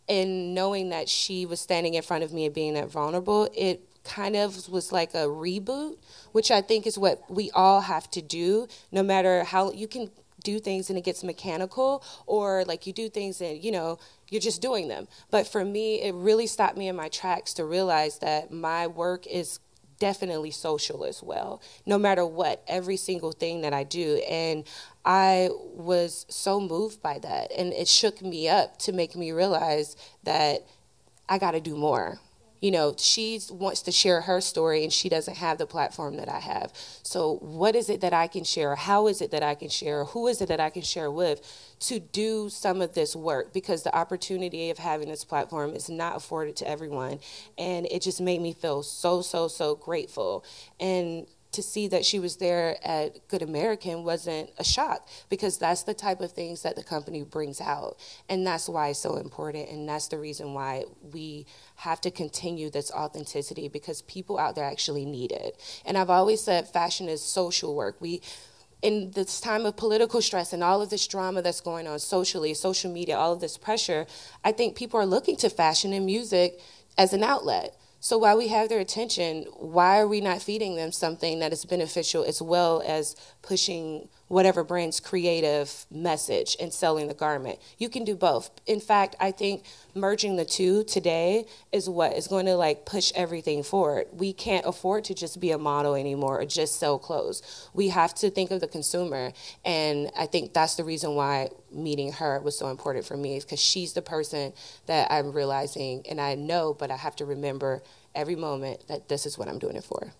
and knowing that she was standing in front of me and being that vulnerable, it kind of was like a reboot, which I think is what we all have to do, no matter how you can do things and it gets mechanical, or like you do things and, you know, you're just doing them. But for me, it really stopped me in my tracks to realize that my work is definitely social as well, no matter what, every single thing that I do. And I was so moved by that, and it shook me up to make me realize that I got to do more. You know, she wants to share her story, and she doesn't have the platform that I have. So what is it that I can share? How is it that I can share? Who is it that I can share with to do some of this work? Because the opportunity of having this platform is not afforded to everyone. And it just made me feel so, so, so grateful. And to see that she was there at Good American wasn't a shock, because that's the type of things that the company brings out. And that's why it's so important. And that's the reason why we have to continue this authenticity, because people out there actually need it. And I've always said fashion is social work. In this time of political stress and all of this drama that's going on socially, social media, all of this pressure, I think people are looking to fashion and music as an outlet. So while we have their attention, why are we not feeding them something that is beneficial as well as pushing whatever brand's creative message and selling the garment? You can do both. In fact, I think merging the two today is what is going to like push everything forward. We can't afford to just be a model anymore or just sell clothes. We have to think of the consumer. And I think that's the reason why meeting her was so important for me, is because she's the person that I'm realizing, and I know, but I have to remember every moment that this is what I'm doing it for.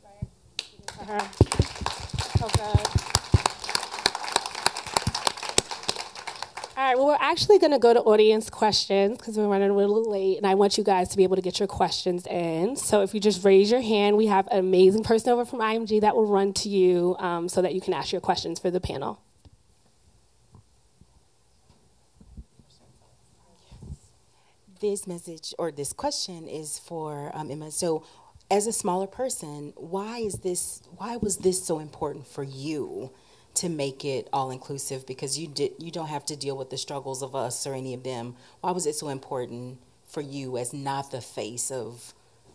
So good. All right, well, we're actually going to go to audience questions because we're running a little late, and I want you guys to be able to get your questions in. So if you just raise your hand, we have an amazing person over from IMG that will run to you so that you can ask your questions for the panel. This message or this question is for Emma. So as a smaller person, why was this so important for you to make it all-inclusive? Because you don't have to deal with the struggles of us or any of them. Why was it so important for you as not the face of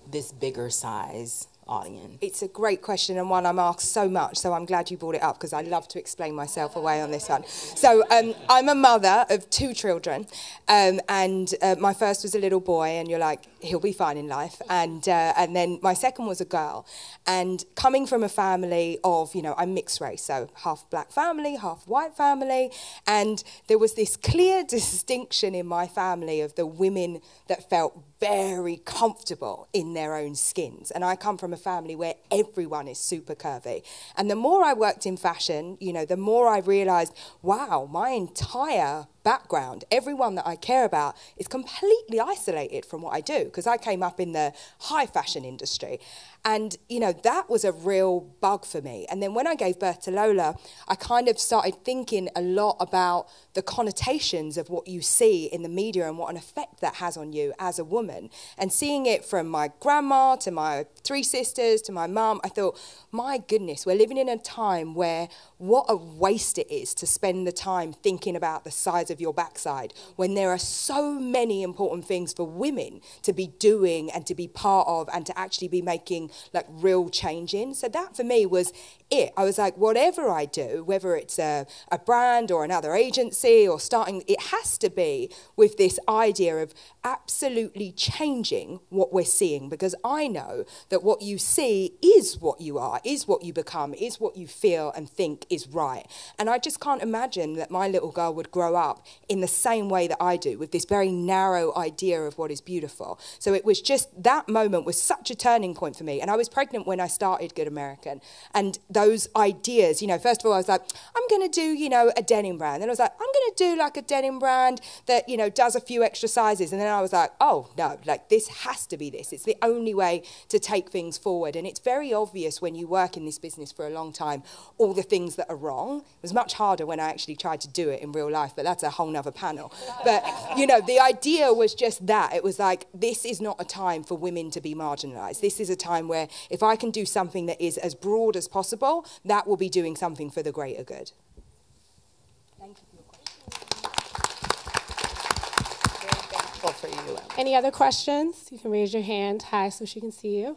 this bigger size audience? It's a great question, and one I'm asked so much, so I'm glad you brought it up, because I love to explain myself away on this one. So I'm a mother of 2 children, and my first was a little boy, and you're like, he'll be fine in life, and then my second was a girl. And coming from a family of, I'm mixed race, so half black family, half white family, and there was this clear distinction in my family of the women that felt very comfortable in their own skins. And I come from a family where everyone is super curvy. And the more I worked in fashion, the more I realized, wow, my entire background, everyone that I care about is completely isolated from what I do, because I came up in the high fashion industry. And, that was a real bug for me. And then when I gave birth to Lola, I kind of started thinking a lot about the connotations of what you see in the media and what an effect that has on you as a woman. And seeing it from my grandma to my 3 sisters to my mum, I thought, my goodness, we're living in a time where what a waste it is to spend the time thinking about the size of your backside when there are so many important things for women to be doing and to be part of and to actually be making like real change in. So that for me was it. I was like, whatever I do, whether it's a brand or another agency or starting, it has to be with this idea of absolutely changing what we're seeing, because I know that what you see is what you are, is what you become, is what you feel and think is right. And I just can't imagine that my little girl would grow up in the same way that I do, with this very narrow idea of what is beautiful. So it was just, that moment was such a turning point for me. And I was pregnant when I started Good American. And those ideas, you know, first of all, I was like, I'm going to do, you know, a denim brand. Then I was like, I'm going to do like a denim brand that, you know, does a few extra sizes. And then I was like, oh, no, like this has to be this. It's the only way to take things forward. And it's very obvious when you work in this business for a long time, all the things that are wrong. It was much harder when I actually tried to do it in real life, but that's a whole nother panel. But, you know, the idea was just that. It was like, this is not a time for women to be marginalised. This is a time where if I can do something that is as broad as possible, that will be doing something for the greater good. Thank you for your question. For you. Any other questions? You can raise your hand high so she can see you.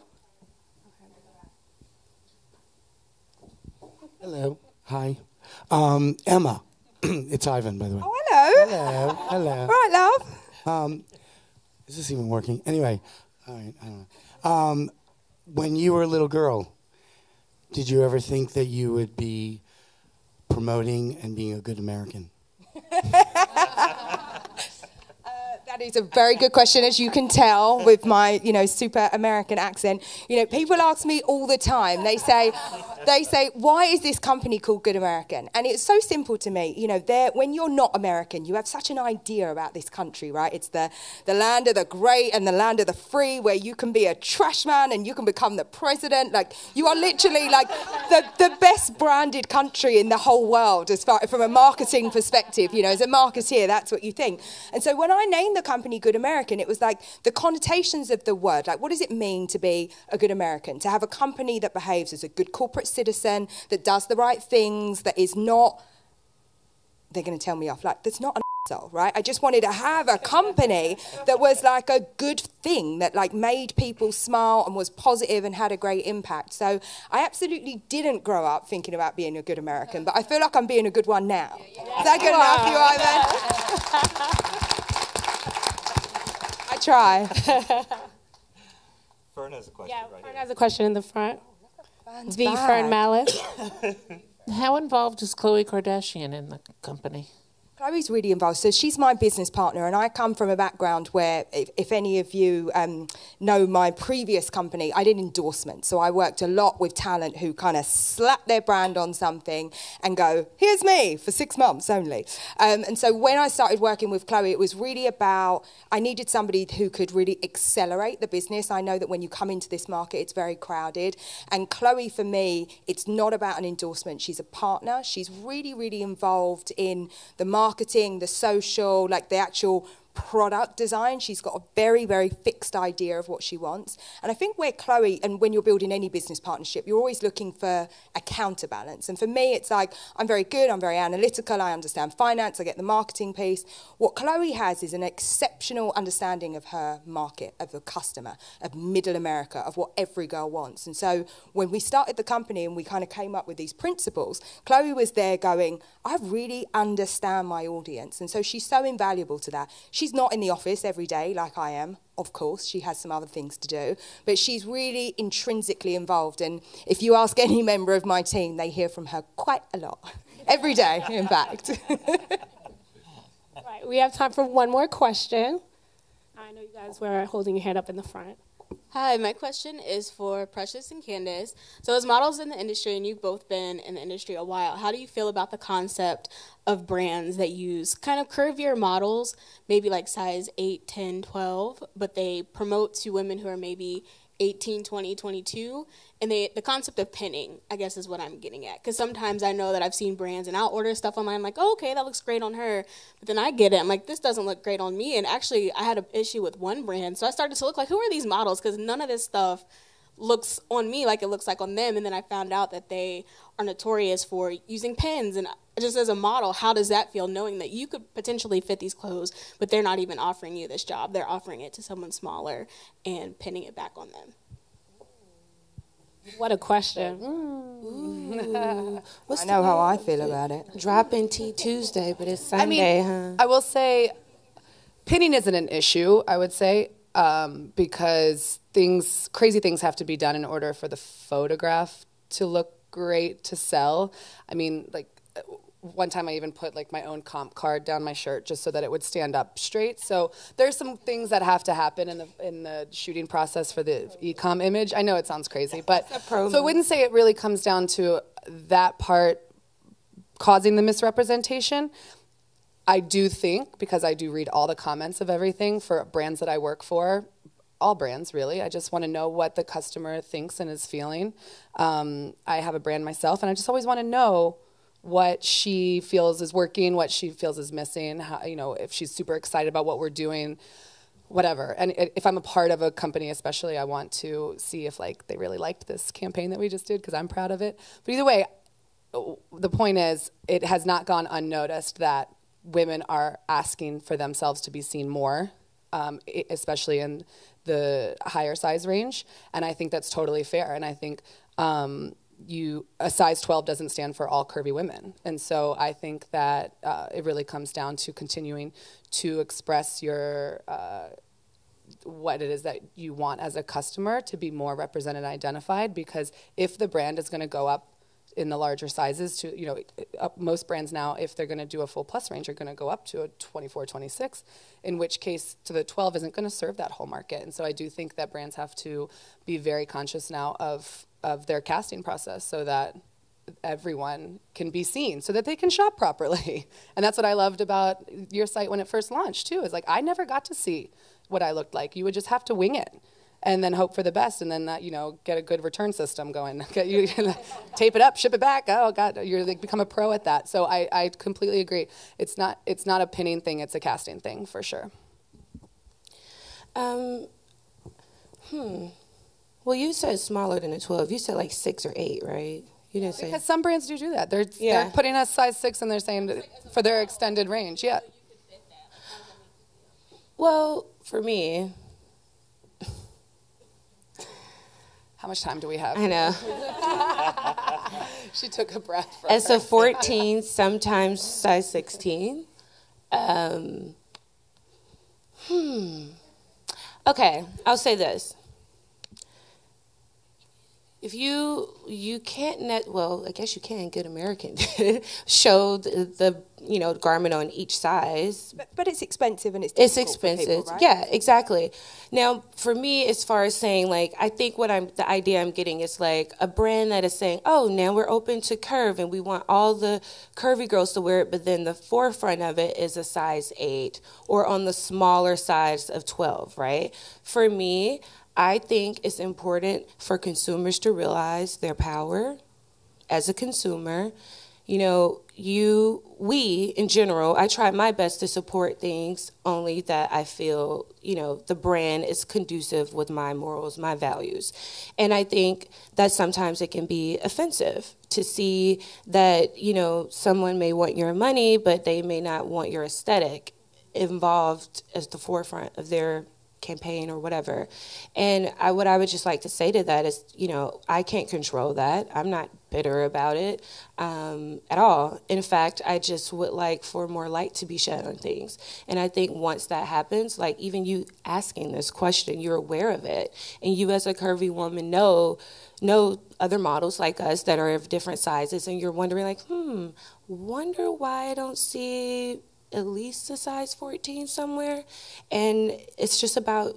Hello. Hi. Emma. It's Ivan, by the way. Oh, hello. Hello. Hello. All right, love. Is this even working? Anyway, all right, I don't know. When you were a little girl, did you ever think that you would be promoting and being a good American? That is a very good question, as you can tell with my, you know, super American accent. You know, people ask me all the time. They say, why is this company called Good American? And it's so simple to me. You know, when you're not American, you have such an idea about this country, right? It's the land of the great and the land of the free, where you can be a trash man and you can become the president. Like, you are literally like the best branded country in the whole world, as far from a marketing perspective. You know, as a marketeer, that's what you think. And so when I named the company Good American, it was like the connotations of the word. Like, what does it mean to be a good American? To have a company that behaves as a good corporate citizen, that does the right things, that is not, they're going to tell me off, like, that's not an asshole, right? I just wanted to have a company that was like a good thing, that like made people smile and was positive and had a great impact. So I absolutely didn't grow up thinking about being a good American, but I feel like I'm being a good one now. Is that good enough, you, Ivan? I try. Fern has a question. Yeah, Fern has a question in the front. The Fern Malice. How involved is Khloe Kardashian in the company? Chloe's really involved. So she's my business partner, and I come from a background where, if any of you know my previous company, I did endorsements. So I worked a lot with talent who kind of slap their brand on something and go, here's me, for 6 months only. And so when I started working with Khloe, it was really about, I needed somebody who could really accelerate the business. I know that when you come into this market, it's very crowded. And Khloe, for me, it's not about an endorsement. She's a partner. She's really, really involved in the marketing, the social, like the actual product design. She's got a very, very fixed idea of what she wants. And I think where Khloe, and when you're building any business partnership, you're always looking for a counterbalance. And for me, it's like, I'm very good, I'm very analytical, I understand finance, I get the marketing piece. What Khloe has is an exceptional understanding of her market, of the customer, of middle America, of what every girl wants. And so when we started the company and we kind of came up with these principles, Khloe was there going, I really understand my audience. And so she's so invaluable to that. She's not in the office every day like I am, of course. She has some other things to do. But she's really intrinsically involved. And if you ask any member of my team, they hear from her quite a lot. Every day, in fact. Right, we have time for one more question. I know you guys were holding your hand up in the front. Hi, my question is for Precious and Candace. So as models in the industry, and you've both been in the industry a while, how do you feel about the concept of brands that use kind of curvier models, maybe like size 8, 10, 12, but they promote to women who are maybe 18, 20, 22, and the concept of pinning, I guess, is what I'm getting at. Because sometimes I know that I've seen brands, and I'll order stuff online, I'm like, oh, okay, that looks great on her. But then I get it, I'm like, this doesn't look great on me. And actually, I had an issue with one brand, so I started to look like, who are these models? Because none of this stuff looks on me like it looks like on them. And then I found out that they are notorious for using pins. And just as a model, how does that feel, knowing that you could potentially fit these clothes, but they're not even offering you this job? They're offering it to someone smaller and pinning it back on them. What a question. I know how I feel about it. Dropping Tea Tuesday, but it's Sunday, huh? I will say pinning isn't an issue, I would say, because crazy things have to be done in order for the photograph to look great to sell. I mean, like, one time I even put like my own comp card down my shirt just so that it would stand up straight. So there's some things that have to happen in the shooting process for the e-com image. I know it sounds crazy, but so I wouldn't say it really comes down to that part causing the misrepresentation. I do think, because I do read all the comments of everything for brands that I work for, all brands really, I just want to know what the customer thinks and is feeling. I have a brand myself, and I just always want to know what she feels is working, what she feels is missing, how, if she's super excited about what we're doing, whatever. And if I'm a part of a company especially, I want to see if they really liked this campaign that we just did, because I'm proud of it. But either way, the point is, it has not gone unnoticed that women are asking for themselves to be seen more, especially in the higher size range. And I think that's totally fair. And I think a size 12 doesn't stand for all curvy women. And so I think that it really comes down to continuing to express your what it is that you want as a customer to be more represented and identified, because if the brand is going to go up in the larger sizes to, most brands now, if they're going to do a full plus range, are going to go up to a 24, 26, in which case to the 12 isn't going to serve that whole market. And so I do think that brands have to be very conscious now of their casting process so that everyone can be seen, so that they can shop properly. And that's what I loved about your site when it first launched too, is I never got to see what I looked like. You would just have to wing it and then hope for the best, and then that, get a good return system going. You tape it up, ship it back. Oh God, you're become a pro at that. So I completely agree. It's not a pinning thing, it's a casting thing for sure. Well, you said smaller than a 12. You said 6 or 8, right? You didn't say. Because some brands do that. They're putting us size 6 and they're saying for their extended range. Yeah. Well, for me. How much time do we have? I know. She took a breath. As a 14, sometimes size 16. Okay, I'll say this. If you can't I guess you can, Good American, show the garment on each size. But it's expensive and it's expensive. For people, right? Yeah, exactly. Now, for me, as far as saying I think the idea I'm getting is a brand that is saying, oh, now we're open to curve and we want all the curvy girls to wear it, but then the forefront of it is a size 8 or on the smaller size of 12, right? For me, I think it's important for consumers to realize their power as a consumer. We, in general, I try my best to support things only that I feel, the brand is conducive with my morals, my values. And I think that sometimes it can be offensive to see that, someone may want your money, but they may not want your aesthetic involved as the forefront of their campaign or whatever. And what I would just like to say to that is, I can't control that. I'm not bitter about it at all. In fact, I just would like for more light to be shed on things. And I think once that happens, even you asking this question, you're aware of it. And you as a curvy woman know other models like us that are of different sizes, and you're wondering wonder why I don't see at least a size 14 somewhere. And it's just about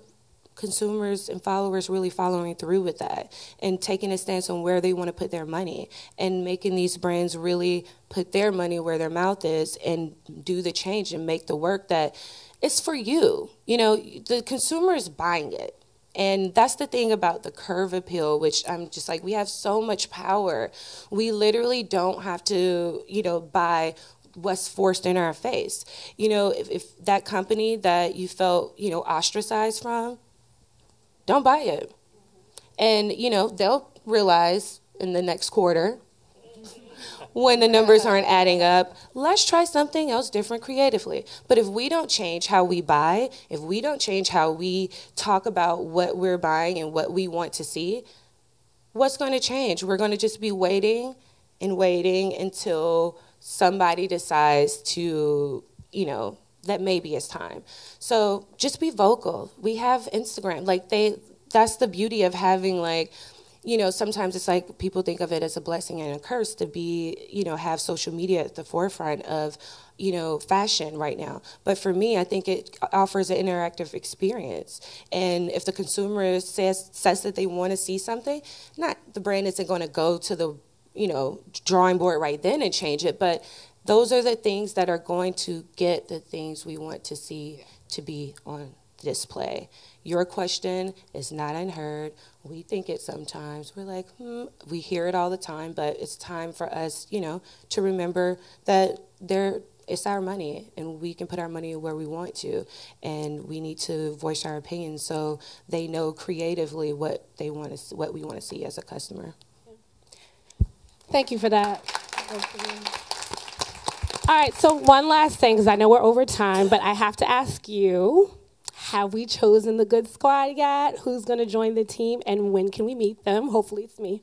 consumers and followers really following through with that and taking a stance on where they want to put their money and making these brands really put their money where their mouth is and do the change and make the work that is for you. The consumer is buying it. And that's the thing about the curve appeal, which I'm just we have so much power. We literally don't have to, buy what's forced in our face. If that company that you felt, ostracized from, don't buy it. And, they'll realize in the next quarter when the numbers aren't adding up, let's try something else different creatively. But if we don't change how we buy, if we don't change how we talk about what we're buying and what we want to see, what's going to change? We're going to just be waiting and waiting until somebody decides to, you know, that maybe it's time. So just be vocal. We have Instagram. Like, that's the beauty of having, like, you know, sometimes it's like people think of it as a blessing and a curse to be, you know, have social media at the forefront of, you know, fashion right now. But for me, I think it offers an interactive experience. And if the consumer says that they want to see something, the brand isn't going to go to the, you know, drawing board right then and change it. But those are the things that are going to get the things we want to see to be on display. Your question is not unheard. We think it sometimes. We're like, we hear it all the time, but it's time for us, you know, to remember that it's our money, and we can put our money where we want to, and we need to voice our opinions so they know creatively what we want to see as a customer. Thank you for that. All right, so one last thing, because I know we're over time, but I have to ask you, have we chosen the good squad yet? Who's going to join the team, and when can we meet them? Hopefully it's me.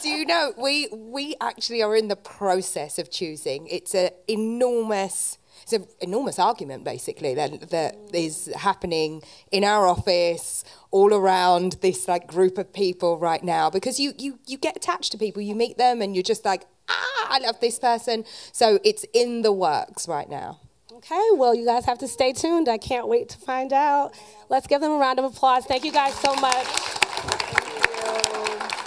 Do you know, we actually are in the process of choosing. It's an enormous argument, basically, that is happening in our office, all around this like group of people right now, because you get attached to people, you meet them, and you're just like, I love this person. So it's in the works right now. Okay, well, you guys have to stay tuned. I can't wait to find out. Let's give them a round of applause. Thank you guys so much. Thank you.